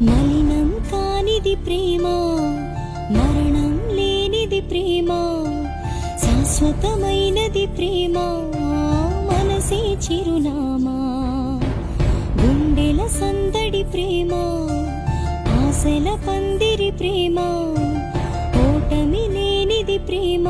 మలినం కానిది ప్రేమ, మరణం లేనిది ప్రేమ, శాశ్వతమైనది ప్రేమ, మనసే చిరునామా. గుండెల సందడి ప్రేమ, ఆశల పందిరి ప్రేమ, ఓటమి లేనిది ప్రేమ.